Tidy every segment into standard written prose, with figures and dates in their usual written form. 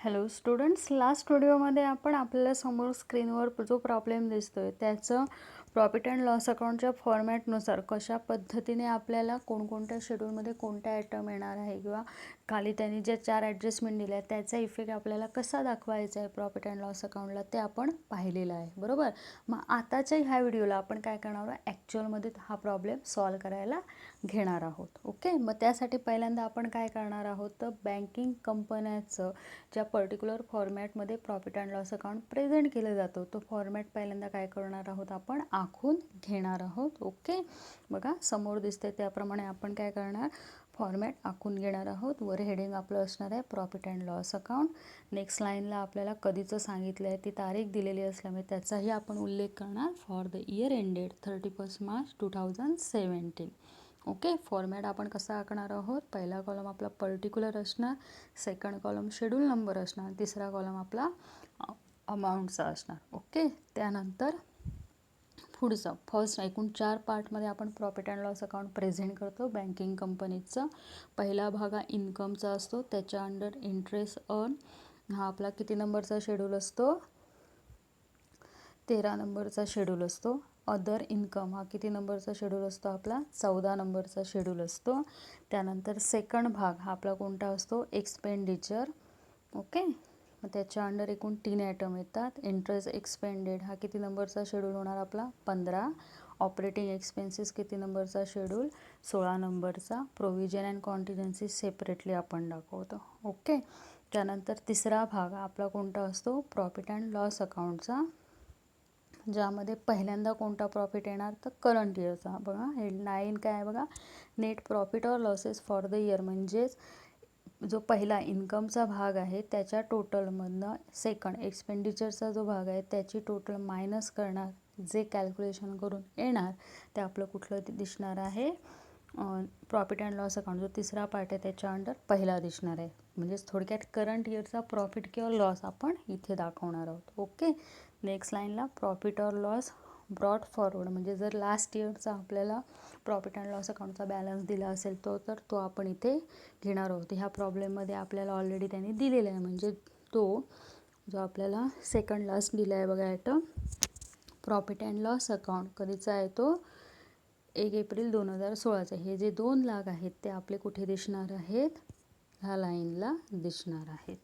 Hello students, last व्हिडिओमध्ये आपण आपल्याला समोर स्क्रीनवर जो प्रॉब्लेम दिसतोय त्याचं प्रॉफिट अँड लॉस अकाउंटच्या फॉर्मॅटनुसार कशा पद्धतीने आपल्याला कोणकोणत्या शेड्यूलमध्ये कोणत्या आयटम येणार आहे किंवा खाली त्यांनी ज्या 4 ॲडजस्टमेंट दिल्या त्याचा इफेक्ट आपल्याला कसा दाखवायचा आहे प्रॉफिट अँड लॉस अकाउंटला ते आपण पाहिलेलं आहे, बरोबर. मग आताच्या ह्या व्हिडिओला आपण काय करणार आहोत, ॲक्च्युअलमध्ये हा प्रॉब्लेम सॉल्व करायला घेणार आहोत. ओके, मग त्यासाठी पहिल्यांदा आपण काय करणार आहोत, तर बँकिंग कंपन्याचं ज्या पर्टिक्युलर फॉर्मॅटमध्ये profit and loss account present केलं जातं तो फॉर्मॅट पहिल्यांदा काय करणार आहोत, आपण आखून घेणार आहोत. ओके, बघा समोर दिसते त्याप्रमाणे आपण काय करणार, फॉर्मॅट आखून घेणार आहोत. वर हेडिंग आपलं असणार आहे profit and loss account. Next लाईनला आपल्याला कधीचं सांगितलं आहे ती तारीख दिलेली असल्यामुळे त्याचाही आपण उल्लेख करणार, for the year ended 31 March 2017. Okay, format आपण कसा आखणार आहोत, पहिला कॉलम आपला पर्टिक्युलर असणार, सेकंड कॉलम शेड्यूल नंबर असणार, तिसरा कॉलम आपला अमाऊंटचा असणार. ओके, त्यानंतर पुढचं फर्स्ट एकूण 4 पार्टमध्ये आपण profit and loss account present करतो बँकिंग कंपनीचं. पहिला भाग हा इन्कमचा असतो, त्याच्या अंडर इंटरेस्ट अर्न हा आपला किती नंबरचा शेड्यूल असतो, 13 नंबरचा शेड्यूल असतो. अदर इन्कम हा किती नंबरचा शेड्यूल असतो, आपला 14 नंबरचा शेड्यूल असतो. त्यानंतर सेकंड भाग हा आपला कोणता असतो, एक्सपेंडिचर. ओके, मग त्याच्या अंडर एकूण 3 आयटम येतात. इंटरेस्ट एक्सपेंडेड हा किती नंबरचा शेड्यूल होणार आपला, 15. ऑपरेटिंग एक्सपेन्सेस किती नंबरचा शेड्यूल, 16 नंबरचा. प्रोव्हिजन अँड कॉन्टिजन्सी सेपरेटली आपण दाखवतो. ओके, त्यानंतर तिसरा भाग आपला कोणता असतो, प्रॉफिट अँड लॉस अकाउंटचा, ज्यामध्ये पहिल्यांदा कोणता प्रॉफिट येणार, तर करंट इयरचा. बघा हेड 9 काय आहे बघा, net profit or losses for the year. म्हणजेच जो पहिला इन्कमचा भाग आहे त्याच्या टोटलमधनं सेकंड एक्सपेंडिचरचा जो भाग आहे त्याची टोटल मायनस करणार, जे कॅल्क्युलेशन करून येणार ते आपलं कुठलं दिसणार आहे, प्रॉफिट अँड लॉस अकाउंट जो तिसरा पार्ट आहे त्याच्या अंडर पहिला दिसणार आहे. म्हणजेच थोडक्यात करंट इयरचा प्रॉफिट किंवा लॉस आपण इथे दाखवणार आहोत. ओके, नेक्स्ट लाईनला profit or loss brought forward, म्हणजे जर लास्ट इयरचा आपल्याला प्रॉफिट अँड लॉस अकाउंटचा बॅलन्स दिला असेल तर तो आपण इथे घेणार आहोत. ह्या प्रॉब्लेममध्ये आपल्याला ऑलरेडी त्यांनी दिलेला आहे, म्हणजे तो जो आपल्याला सेकंड लास्ट दिला आहे बघा item, profit and loss account कधीचा आहे तो 1 एप्रिल 2016चा. हे जे 2 लाख आहेत ते आपले कुठे दिसणार आहेत, ह्या लाईनला दिसणार आहेत.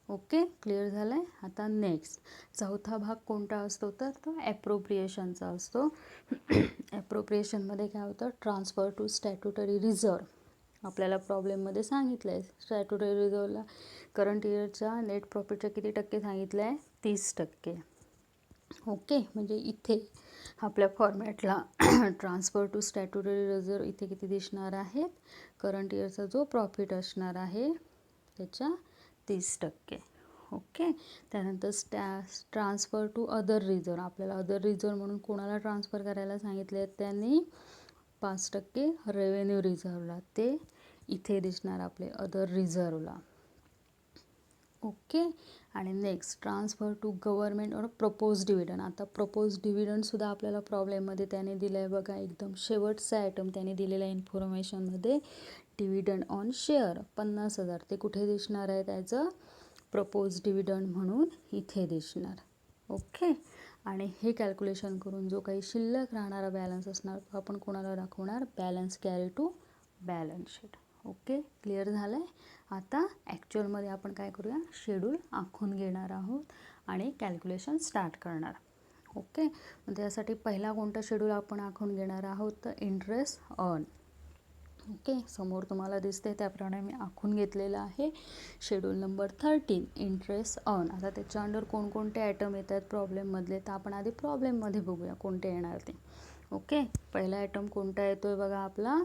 ओके, क्लिअर झालं आहे. आता नेक्स्ट चौथा भाग कोणता असतो, तर तो ॲप्रोप्रिएशनचा असतो. ॲप्रोप्रिएशनमध्ये काय होतं, ट्रान्सफर टू स्टॅट्युटरी रिझर्व. आपल्याला प्रॉब्लेममध्ये सांगितलं आहे स्टॅट्युटरी रिझर्वला करंट इयरच्या नेट प्रॉफिटच्या किती टक्के सांगितलं आहे, 30%. ओके, म्हणजे इथे आपल्या फॉर्मॅटला ट्रान्सफर टू स्टॅट्युटरी रिझर्व इथे किती दिसणार आहेत, करंट इयरचा जो प्रॉफिट असणार आहे त्याच्या 30%. ओके, त्यानंतर ट्रान्सफर टू अदर रिझर्व, आपल्याला अदर रिझर्व म्हणून कोणाला ट्रान्सफर करायला सांगितले आहेत त्यांनी, 5% रेव्हेन्यू रिझर्वला, ते इथे दिसणार आपले अदर रिझर्वला. ओके, आणि नेक्स्ट ट्रान्सफर टू गव्हर्नमेंट और प्रपोज डिव्हिडंड. आता प्रपोज डिव्हिडंडसुद्धा आपल्याला प्रॉब्लेममध्ये त्याने दिलं आहे बघा, एकदम शेवटचा आयटम त्याने दिलेला आहे इन्फॉर्मेशनमध्ये, डिव्हिडंड ऑन शेअर 50,000, ते कुठे दिसणार आहे, त्याचं प्रपोज डिव्हिडंड म्हणून इथे दिसणार. ओके, आणि हे कॅल्क्युलेशन करून जो काही शिल्लक राहणारा बॅलन्स असणार तो आपण कोणाला दाखवणार, balance carry to balance sheet. Okay, clear झालं आहे. आता ॲक्च्युअलमध्ये आपण काय करूया, शेड्यूल आखून घेणार आहोत आणि कॅल्क्युलेशन स्टार्ट करणार. ओके, मग त्यासाठी पहिला कोणता शेड्यूल आपण आखून घेणार आहोत, तर इंटरेस्ट अर्न. ओके, समोर तुम्हाला दिसते त्याप्रमाणे मी आखून घेतलेलं आहे. Schedule number 13 interest earn. आता त्याच्या अंडर कोणकोणते आयटम येतात प्रॉब्लेममधले, तर आपण आधी प्रॉब्लेममध्ये बघूया कोणते येणार ते. ओके, पहिला आयटम कोणता येतो आहे बघा, आपला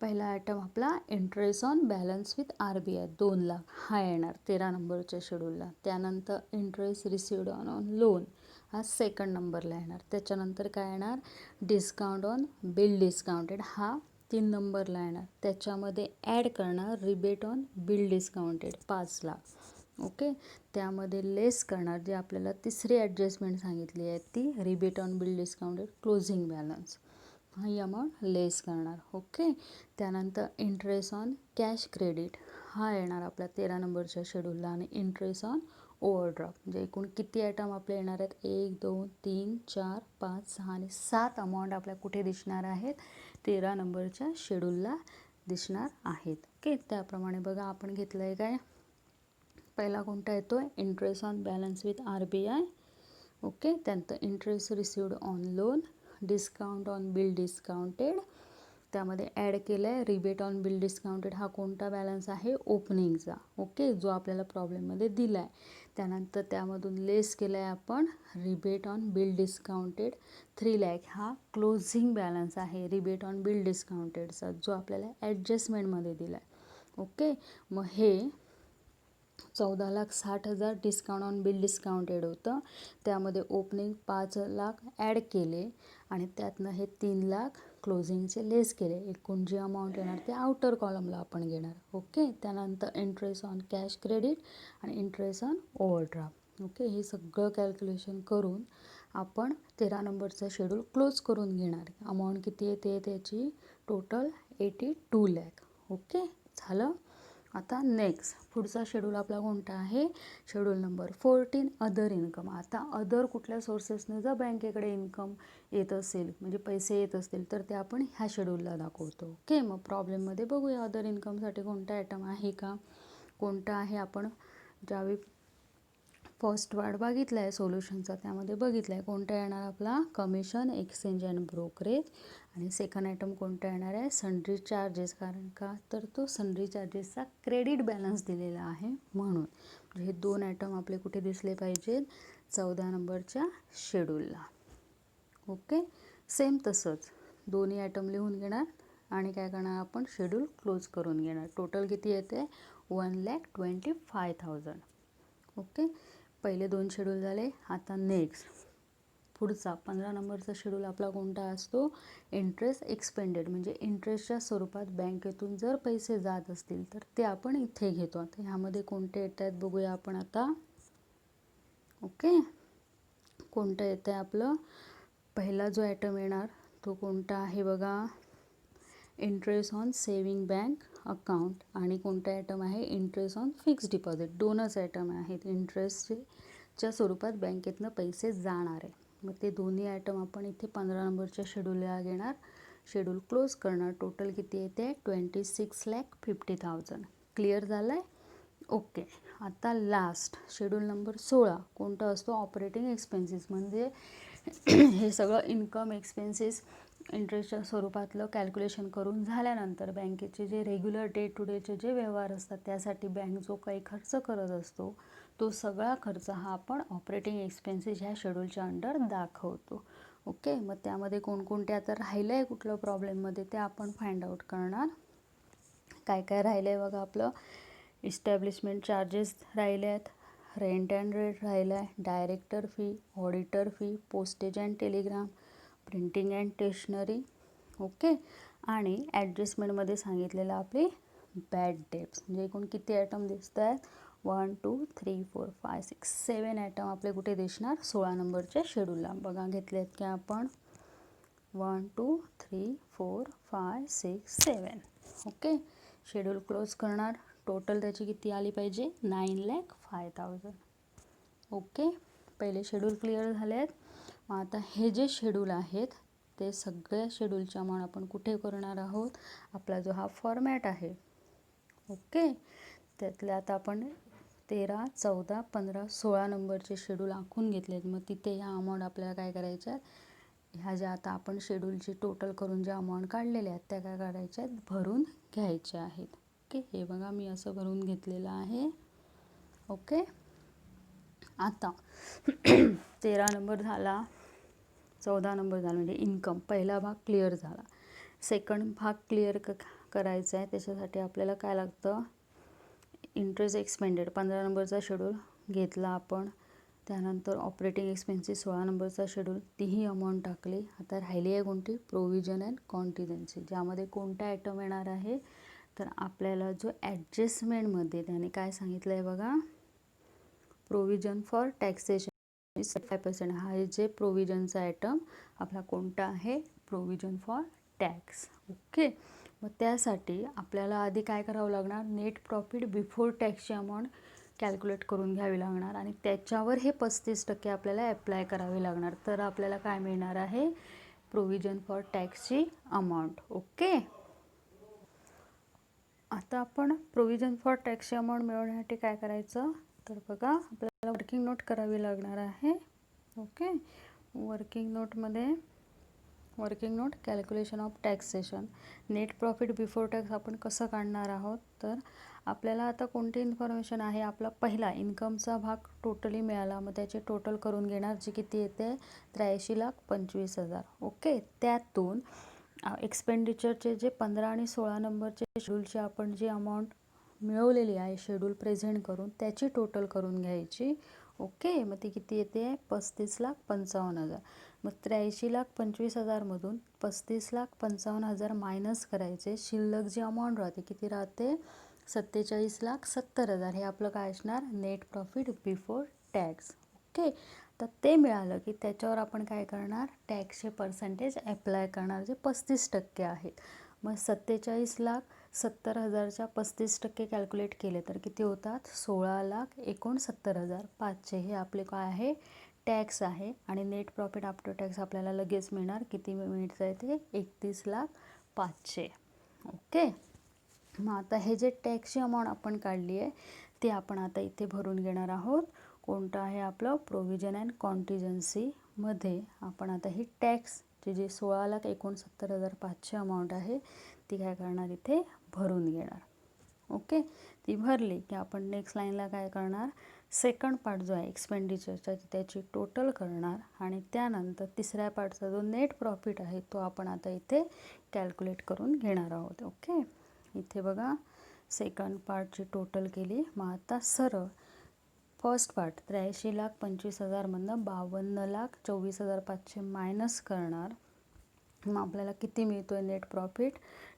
पहिला आयटम आपला interest on balance with RBI 2 lakh हा येणार 13 नंबरच्या शेड्यूलला. त्यानंतर इंटरेस्ट रिसिव्ड ऑन लोन हा सेकंड नंबरला येणार. त्याच्यानंतर काय येणार, डिस्काउंट ऑन बिल डिस्काउंटेड हा 3 नंबरला येणार. त्याच्यामध्ये ॲड करणार rebate on bill discounted 5 lakh. Okay, त्यामध्ये लेस करणार जे आपल्याला तिसरी ॲडजस्टमेंट सांगितली आहे ती rebate on bill discounted closing balance, ही अमाऊंट लेस करणार. ओके, त्यानंतर इंटरेस्ट ऑन कॅश क्रेडिट हा येणार आपल्या 13 नंबरच्या शेड्यूलला. आणि इंटरेस्ट ऑन ओव्हरड्राफ्ट म्हणजे एकूण किती आयटम आपले येणार आहेत, 1 2 3 4 5 6 आणि 7 अमाऊंट आपल्या कुठे दिसणार आहेत, 13 नंबरच्या शेड्यूलला दिसणार आहेत. ओके, त्याप्रमाणे बघा आपण घेतलं आहे काय, पहिला कोणता येतो आहे, interest on balance with RBI. Okay, त्यानंतर interest received on loan, discount on bill discounted, त्यामध्ये ॲड केलं आहे रिबेट ऑन बिल डिस्काउंटेड. हा कोणता बॅलन्स आहे, ओपनिंगचा. ओके, जो आपल्याला प्रॉब्लेममध्ये दिला आहे. त्यानंतर त्यामधून लेस केला आहे आपण rebate on bill discounted 3 lakh. हा क्लोजिंग बॅलन्स आहे रिबेट ऑन बिल डिस्काउंटेडचा, जो आपल्याला ॲडजस्टमेंटमध्ये दिला आहे. ओके, मग हे 14,60,000 डिस्काउंट ऑन बिल डिस्काउंटेड होतं. त्यामध्ये ओपनिंग 5 लाख ॲड केले आणि त्यातनं हे 3 लाख क्लोजिंगचे लेस केले. एकूण जी अमाऊंट येणार ते आउटर कॉलमला आपण घेणार. ओके, त्यानंतर इंटरेस्ट ऑन कॅश क्रेडिट आणि इंटरेस्ट ऑन ओव्हरड्राफ्ट. ओके, हे सगळं कॅल्क्युलेशन करून आपण 13 नंबरचा शेड्यूल क्लोज करून घेणार. अमाऊंट किती येते त्याची, टोटल 82 लाख. ओके, झालं. आता नेक्स्ट पुढचा शेड्यूल आपला कोणता आहे, शेड्यूल नंबर 14 अदर इन्कम. आता अदर कुठल्या सोर्सेसने जर बँकेकडे इन्कम येत असेल म्हणजे पैसे येत असतील तर ते आपण ह्या शेड्यूलला दाखवतो. ओके, मग प्रॉब्लेममध्ये बघूया अदर इन्कमसाठी कोणता आयटम आहे का, कोणता आहे. आपण ज्यावेळी फर्स्ट वार्ड बघितला आहे सोल्युशनचा, त्यामध्ये बघितलं आहे कोणता येणार आपला, कमिशन, एक्सचेंज अँड ब्रोकरेज. आणि सेकंड आयटम कोणता येणार आहे, सन्ड्री चार्जेस. कारण का तर तो सन्ड्री चार्जेसचा क्रेडिट बॅलन्स दिलेला आहे म्हणून. म्हणजे हे 2 आयटम आपले कुठे दिसले पाहिजेत, 14 नंबरच्या शेड्यूलला. ओके, सेम तसंच दोन्ही आयटम लिहून घेणार आणि काय करणार आपण, शेड्यूल क्लोज करून घेणार. टोटल किती येते, 1,25,000. ओके, पहिले 2 शेड्यूल झाले. आता नेक्स्ट पुढचा 15 नंबरचा शेड्यूल आपला कोणता असतो, इंटरेस्ट एक्सपेंडेड. म्हणजे इंटरेस्टच्या स्वरूपात बँकेतून जर पैसे जात असतील तर ते आपण इथे घेतो. आता ह्यामध्ये कोणते येत आहेत बघूया आपण आता. ओके, कोणतं येतं आहे आपलं, पहिला जो आयटम येणार तो कोणता आहे बघा, interest on saving bank account. आणि कोणता आयटम आहे, इंटरेस्ट ऑन फिक्स्ड डिपॉझिट. 2च आयटम आहेत इंटरेस्टच्या स्वरूपात बँकेतनं पैसे जाणार आहे. मग ते दोन्ही आयटम आपण इथे 15 नंबरच्या शेड्यूलला घेणार, शेड्यूल क्लोज करणार. टोटल किती येते, 26,50,000. क्लिअर झालं आहे. ओके, आता लास्ट शेड्यूल नंबर 16 कोणता असतो, ऑपरेटिंग एक्सपेन्सेस. म्हणजे हे सगळं इन्कम एक्सपेन्सेस इंटरेस्टच्या स्वरूपातलं कॅल्क्युलेशन करून झाल्यानंतर बँकेचे जे रेग्युलर डे टू डेचे जे व्यवहार असतात त्यासाठी बँक जो काही खर्च करत असतो तो सगळा खर्च हा आपण ऑपरेटिंग एक्सपेन्सेस ह्या शेड्यूलच्या अंडर दाखवतो. ओके, मग त्यामध्ये कोणकोणते आता राहिलं आहे कुठलं प्रॉब्लेममध्ये ते आपण फाइंड आउट करणार. काय काय राहिलं आहे बघा, आपलं इस्टॅब्लिशमेंट चार्जेस राहिले आहेत, रेंट अँड रेट राहिलं आहे, director fee, auditor fee, postage and telegram, printing and stationery. Okay, आणि ॲडजस्टमेंटमध्ये सांगितलेलं आपले बॅड डेट्स. म्हणजे एकूण किती आयटम दिसत आहेत, 1 2 3 4 5 6 7 आयटम आपले कुठे दिसणार, 16 नंबरच्या शेड्यूलला. बघा घेतले आहेत की आपण 1 2 3 4 5 6 7. ओके, शेड्यूल क्लोज करणार. टोटल त्याची किती आली पाहिजे, 9,05,000. ओके, पहिले शेड्यूल क्लिअर झाले आहेत. मग आता हे जे शेड्यूल आहेत ते सगळ्या शेड्यूलच्या अमाऊंट आपण कुठे करणार आहोत, आपला जो हा फॉर्मॅट आहे. ओके, त्यातले आता आपण 13 14 15 16 नंबरचे शेड्यूल आखून घेतलेत. मग तिथे ह्या अमाऊंट आपल्याला काय करायच्या आहेत, ह्या ज्या आता आपण शेड्यूलची टोटल करून ज्या अमाऊंट काढलेल्या आहेत त्या काय करायच्या आहेत, भरून घ्यायच्या आहेत. ओके, हे बघा मी असं भरून घेतलेलं आहे. ओके, आता 13 नंबर झाला, 14 नंबर झाला म्हणजे इन्कम पहिला भाग क्लिअर झाला. सेकंड भाग क्लिअर करायचा आहे. त्याच्यासाठी आपल्याला काय लागतं, इंटरेस्ट एक्सपेंडेड 15 नंबरचा शेड्यूल घेतला आपण. त्यानंतर ऑपरेटिंग एक्सपेन्सेस 16 नंबरचा शेड्यूल, तीही अमाऊंट टाकली. आता राहिली आहे कोणती, प्रोव्हिजन अँड कॉन्टिजन्सी. ज्यामध्ये कोणता आयटम येणार आहे तर आपल्याला जो ॲडजस्टमेंटमध्ये त्याने काय सांगितलं आहे बघा, प्रोव्हिजन फॉर टॅक्सेशन 5%. हा जे प्रोव्हिजनचा आयटम आपला कोणता आहे, प्रोव्हिजन फॉर टॅक्स. ओके, मग त्यासाठी आपल्याला आधी काय करावं लागणार, नेट प्रॉफिट बिफोर टॅक्सची अमाऊंट कॅल्क्युलेट करून घ्यावी लागणार आणि त्याच्यावर हे 35% आपल्याला ॲप्लाय करावे लागणार. तर आपल्याला काय मिळणार आहे, प्रोव्हिजन फॉर टॅक्सची अमाऊंट. ओके. आता आपण प्रोव्हिजन फॉर टॅक्सची अमाऊंट मिळवण्यासाठी काय करायचं, तर बघा आपल्याला वर्किंग नोट करावी लागणार आहे. Okay. Working note calculation of taxation. Net profit before tax आपण कसं काढणार आहोत, तर आपल्याला आता कोणती इन्फॉर्मेशन आहे, आपला पहिला इन्कमचा भाग टोटली मिळाला, मग त्याचे टोटल करून घेणार, जे किती येते 83,25,000. ओके. त्यातून एक्सपेंडिचरचे जे 15 आणि 16 नंबरचे शेड्यूलचे आपण जी अमाऊंट मिळवलेली आहे शेड्यूल प्रेझेंट करून, त्याची टोटल करून घ्यायची. ओके. मग ती किती येते 35,55,000. मग 83,25,000मधून 35,55,000 मायनस करायचे. शिल्लक जी अमाऊंट राहते किती राहते 47,70,000. हे आपलं काय असणार, net profit before tax. Okay. तर ते मिळालं की त्याच्यावर आपण काय करणार, टॅक्सचे पर्सेंटेज ॲप्लाय करणार, जे 35% आहेत. मग 47,70,000च्या 35% कॅल्क्युलेट केले तर किती होतात, 16,69,500. हे आपले काय आहे, टॅक्स आहे. आणि नेट प्रॉफिट आफ्टर टॅक्स आपल्याला लगेच मिळणार, किती मिळतं आहे ते 31,05,00. ओके. मग आता हे जे टॅक्सची अमाऊंट आपण काढली आहे ते आपण आता इथे भरून घेणार आहोत. कोणतं आहे आपलं, प्रोव्हिजन अँड कॉन्टिजन्सीमध्ये आपण आता ही टॅक्सची जी 16,69,500 अमाऊंट आहे ती काय करणार, इथे भरून घेणार. ओके. ती भरली की आपण नेक्स्ट लाईनला काय करणार, सेकंड पार्ट जो आहे एक्सपेंडिचरचा त्याची टोटल करणार आणि त्यानंतर तिसऱ्या पार्टचा जो नेट प्रॉफिट आहे तो आपण आता इथे कॅल्क्युलेट करून घेणार आहोत. ओके. इथे बघा सेकंड पार्टची टोटल केली. मग आता सरळ फर्स्ट पार्ट 83,25,000मधनं 52,24,500 मायनस करणार. मग आपल्याला किती मिळतो आहे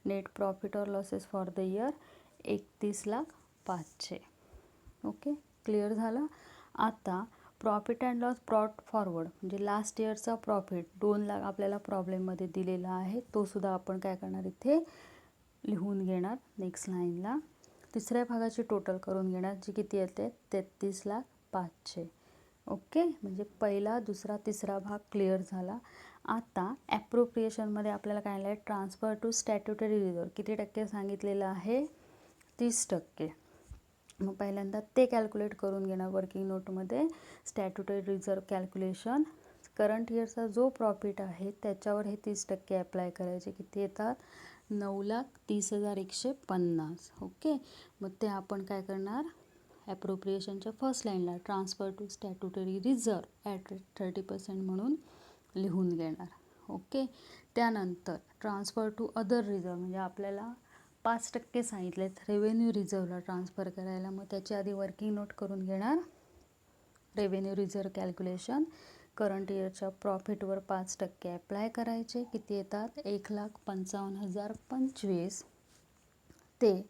नेट प्रॉफिट और losses for the year 31,05,00. Okay. Clear झालं. आता profit and loss brought forward म्हणजे लास्ट इयरचा प्रॉफिट 2,00,000 आपल्याला प्रॉब्लेममध्ये दिलेला आहे, तो सुद्धा आपण काय करणार, इथे लिहून घेणार नेक्स्ट लाईनला. तिसऱ्या भागाची टोटल करून घेणार, जी किती येते 33,05,00. ओके. म्हणजे पहिला, दुसरा, तिसरा भाग क्लिअर झाला. आता ॲप्रोप्रिएशनमध्ये आपल्याला काय आहे, ट्रान्सफर टू स्टॅट्युटरी रिझर्व किती टक्के सांगितलेलं आहे, 30%. मग पहिल्यांदा ते कॅल्क्युलेट करून घेणार वर्किंग नोटमध्ये. स्टॅट्युटरी रिझर्व कॅल्क्युलेशन, करंट इयरचा जो प्रॉफिट आहे त्याच्यावर हे 30% ॲप्लाय करायचे. किती येतात 9,30,150. ओके. मग ते आपण काय करणार, ॲप्रोप्रिएशनच्या फर्स्ट लाईनला transfer to statutory reserve at 30% म्हणून लिहून घेणार. ओके. त्यानंतर ट्रान्सफर टू अदर रिझर्व म्हणजे आपल्याला 5% सांगितलेत रेव्हेन्यू रिझर्वला ट्रान्सफर करायला. मग त्याच्या आधी वर्किंग नोट करून घेणार. रेव्हेन्यू रिझर्व कॅल्क्युलेशन, करंट इयरच्या प्रॉफिटवर 5% ॲप्लाय करायचे. किती येतात 1,55,025. ते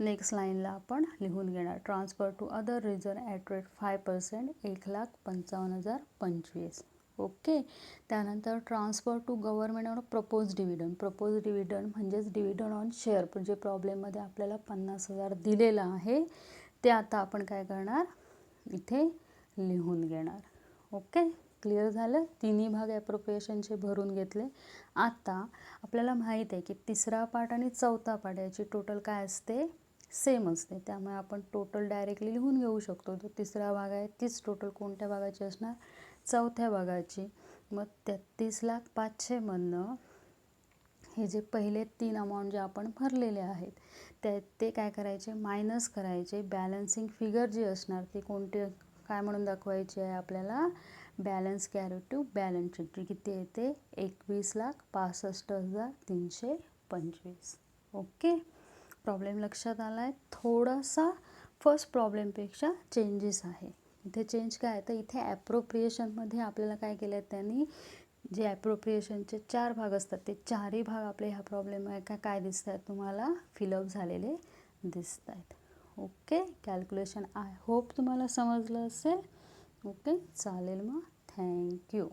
नेक्स्ट लाईनला आपण लिहून घेणार, transfer to other reserve at rate 5%, 1,55,025. Okay. त्यानंतर transfer to government on propose dividend म्हणजेच डिव्हिडंड ऑन शेअर, म्हणजे प्रॉब्लेममध्ये आपल्याला 50,000 दिलेलं आहे ते आता आपण काय करणार, इथे लिहून घेणार. ओके. क्लिअर झालं. तिन्ही भाग ॲप्रोप्रिएशनचे भरून घेतले. आता आपल्याला माहीत आहे की तिसरा पार्ट आणि चौथा पार्ट याची टोटल काय असते, सेम असते. त्यामुळे आपण टोटल डायरेक्टली लिहून घेऊ शकतो. जो तिसरा भाग आहे तीच टोटल कोणत्या भागाची असणार, चौथ्या भागाची. मग 33,05,00मधनं हे जे पहिले 3 अमाऊंट जे आपण भरलेले आहेत ते काय करायचे, मायनस करायचे. बॅलन्सिंग फिगर जी असणार ती कोणती काय म्हणून दाखवायची आहे आपल्याला, balance carry to balance sheet, जी किती येते 21,65,325. ओके. प्रॉब्लेम लक्षात आला आहे. थोडासा फर्स्ट प्रॉब्लेमपेक्षा चेंजेस आहे. इथे चेंज काय आहे, तर इथे ॲप्रोप्रिएशनमध्ये आपल्याला काय केलं आहे त्यांनी, जे ॲप्रोप्रिएशनचे 4 भाग असतात ते 4ही भाग आपले ह्या प्रॉब्लेम आहे काय दिसत आहेत तुम्हाला, फिलअप झालेले दिसत आहेत. ओके. कॅल्क्युलेशन आय होप तुम्हाला समजलं असेल. ओके. चालेल. मग थँक्यू.